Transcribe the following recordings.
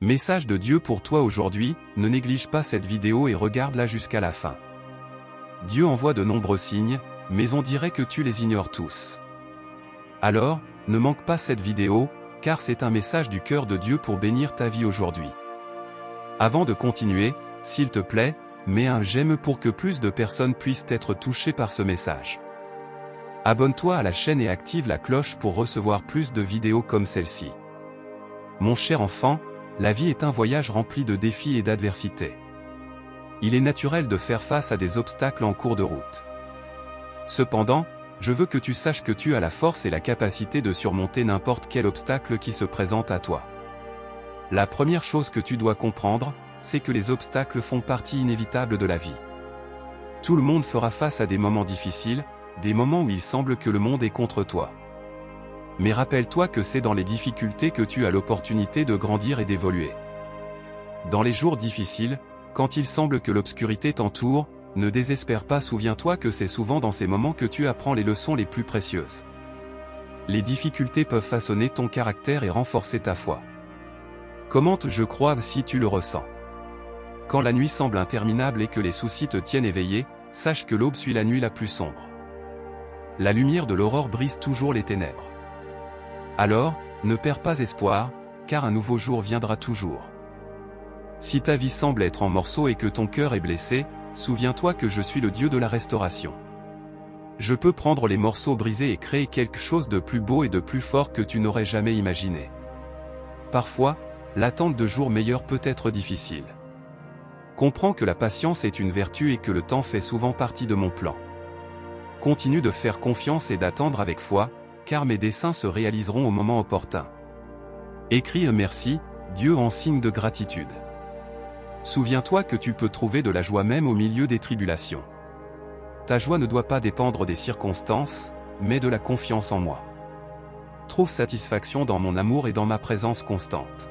Message de Dieu pour toi aujourd'hui, ne néglige pas cette vidéo et regarde-la jusqu'à la fin. Dieu envoie de nombreux signes, mais on dirait que tu les ignores tous. Alors, ne manque pas cette vidéo, car c'est un message du cœur de Dieu pour bénir ta vie aujourd'hui. Avant de continuer, s'il te plaît, mets un j'aime pour que plus de personnes puissent être touchées par ce message. Abonne-toi à la chaîne et active la cloche pour recevoir plus de vidéos comme celle-ci. Mon cher enfant, la vie est un voyage rempli de défis et d'adversités. Il est naturel de faire face à des obstacles en cours de route. Cependant, je veux que tu saches que tu as la force et la capacité de surmonter n'importe quel obstacle qui se présente à toi. La première chose que tu dois comprendre, c'est que les obstacles font partie inévitable de la vie. Tout le monde fera face à des moments difficiles, des moments où il semble que le monde est contre toi. Mais rappelle-toi que c'est dans les difficultés que tu as l'opportunité de grandir et d'évoluer. Dans les jours difficiles, quand il semble que l'obscurité t'entoure, ne désespère pas, souviens-toi que c'est souvent dans ces moments que tu apprends les leçons les plus précieuses. Les difficultés peuvent façonner ton caractère et renforcer ta foi. Commente je crois si tu le ressens. Quand la nuit semble interminable et que les soucis te tiennent éveillé, sache que l'aube suit la nuit la plus sombre. La lumière de l'aurore brise toujours les ténèbres. Alors, ne perds pas espoir, car un nouveau jour viendra toujours. Si ta vie semble être en morceaux et que ton cœur est blessé, souviens-toi que je suis le Dieu de la restauration. Je peux prendre les morceaux brisés et créer quelque chose de plus beau et de plus fort que tu n'aurais jamais imaginé. Parfois, l'attente de jours meilleurs peut être difficile. Comprends que la patience est une vertu et que le temps fait souvent partie de mon plan. Continue de faire confiance et d'attendre avec foi, car mes desseins se réaliseront au moment opportun. Écris un merci, Dieu en signe de gratitude. Souviens-toi que tu peux trouver de la joie même au milieu des tribulations. Ta joie ne doit pas dépendre des circonstances, mais de la confiance en moi. Trouve satisfaction dans mon amour et dans ma présence constante.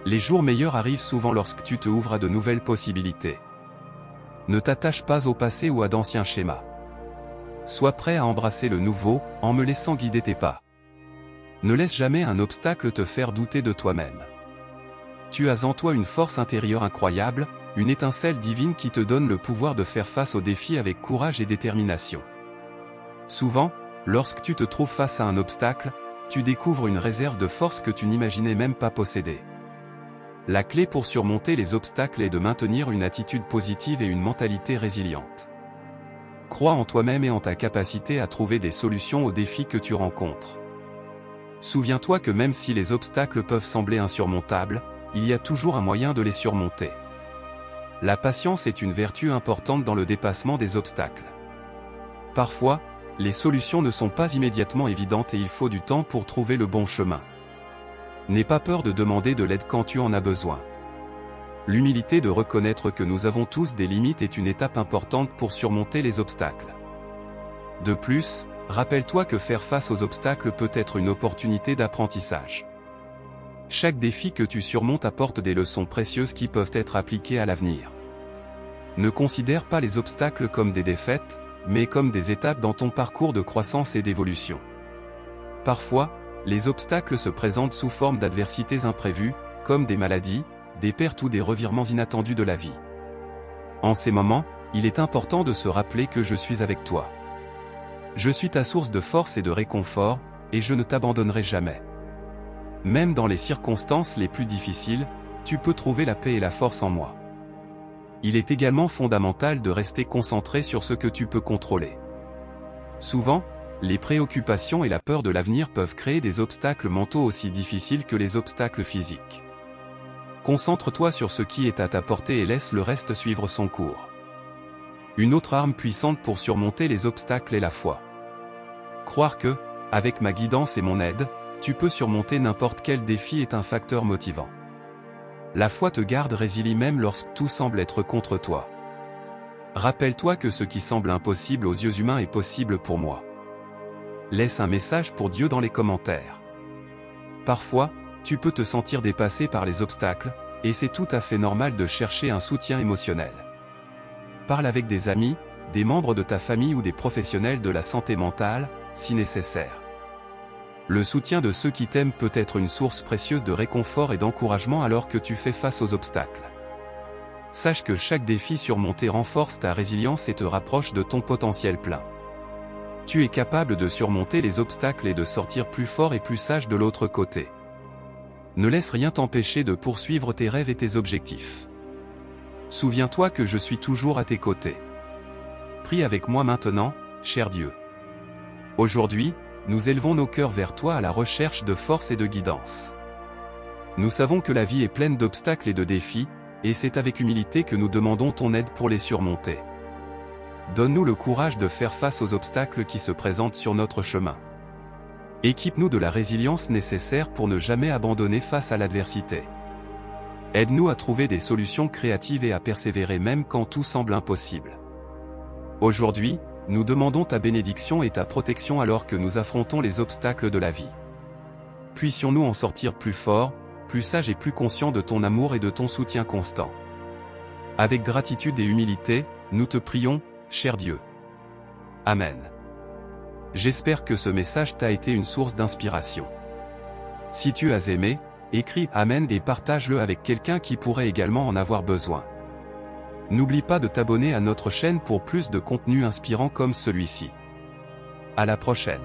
Les jours meilleurs arrivent souvent lorsque tu te ouvres à de nouvelles possibilités. Ne t'attache pas au passé ou à d'anciens schémas. Sois prêt à embrasser le nouveau, en me laissant guider tes pas. Ne laisse jamais un obstacle te faire douter de toi-même. Tu as en toi une force intérieure incroyable, une étincelle divine qui te donne le pouvoir de faire face aux défis avec courage et détermination. Souvent, lorsque tu te trouves face à un obstacle, tu découvres une réserve de force que tu n'imaginais même pas posséder. La clé pour surmonter les obstacles est de maintenir une attitude positive et une mentalité résiliente. Crois en toi-même et en ta capacité à trouver des solutions aux défis que tu rencontres. Souviens-toi que même si les obstacles peuvent sembler insurmontables, il y a toujours un moyen de les surmonter. La patience est une vertu importante dans le dépassement des obstacles. Parfois, les solutions ne sont pas immédiatement évidentes et il faut du temps pour trouver le bon chemin. N'aie pas peur de demander de l'aide quand tu en as besoin. L'humilité de reconnaître que nous avons tous des limites est une étape importante pour surmonter les obstacles. De plus, rappelle-toi que faire face aux obstacles peut être une opportunité d'apprentissage. Chaque défi que tu surmontes apporte des leçons précieuses qui peuvent être appliquées à l'avenir. Ne considère pas les obstacles comme des défaites, mais comme des étapes dans ton parcours de croissance et d'évolution. Parfois, les obstacles se présentent sous forme d'adversités imprévues, comme des maladies, des pertes ou des revirements inattendus de la vie. En ces moments, il est important de se rappeler que je suis avec toi. Je suis ta source de force et de réconfort, et je ne t'abandonnerai jamais. Même dans les circonstances les plus difficiles, tu peux trouver la paix et la force en moi. Il est également fondamental de rester concentré sur ce que tu peux contrôler. Souvent, les préoccupations et la peur de l'avenir peuvent créer des obstacles mentaux aussi difficiles que les obstacles physiques. Concentre-toi sur ce qui est à ta portée et laisse le reste suivre son cours. Une autre arme puissante pour surmonter les obstacles est la foi. Croire que, avec ma guidance et mon aide, tu peux surmonter n'importe quel défi est un facteur motivant. La foi te garde résilient même lorsque tout semble être contre toi. Rappelle-toi que ce qui semble impossible aux yeux humains est possible pour moi. Laisse un message pour Dieu dans les commentaires. Parfois, tu peux te sentir dépassé par les obstacles, et c'est tout à fait normal de chercher un soutien émotionnel. Parle avec des amis, des membres de ta famille ou des professionnels de la santé mentale, si nécessaire. Le soutien de ceux qui t'aiment peut être une source précieuse de réconfort et d'encouragement alors que tu fais face aux obstacles. Sache que chaque défi surmonté renforce ta résilience et te rapproche de ton potentiel plein. Tu es capable de surmonter les obstacles et de sortir plus fort et plus sage de l'autre côté. Ne laisse rien t'empêcher de poursuivre tes rêves et tes objectifs. Souviens-toi que je suis toujours à tes côtés. Prie avec moi maintenant, cher Dieu. Aujourd'hui, nous élevons nos cœurs vers toi à la recherche de force et de guidance. Nous savons que la vie est pleine d'obstacles et de défis, et c'est avec humilité que nous demandons ton aide pour les surmonter. Donne-nous le courage de faire face aux obstacles qui se présentent sur notre chemin. Équipe-nous de la résilience nécessaire pour ne jamais abandonner face à l'adversité. Aide-nous à trouver des solutions créatives et à persévérer même quand tout semble impossible. Aujourd'hui, nous demandons ta bénédiction et ta protection alors que nous affrontons les obstacles de la vie. Puissions-nous en sortir plus forts, plus sages et plus conscients de ton amour et de ton soutien constant. Avec gratitude et humilité, nous te prions, cher Dieu. Amen. J'espère que ce message t'a été une source d'inspiration. Si tu as aimé, écris Amen et partage-le avec quelqu'un qui pourrait également en avoir besoin. N'oublie pas de t'abonner à notre chaîne pour plus de contenu inspirant comme celui-ci. À la prochaine.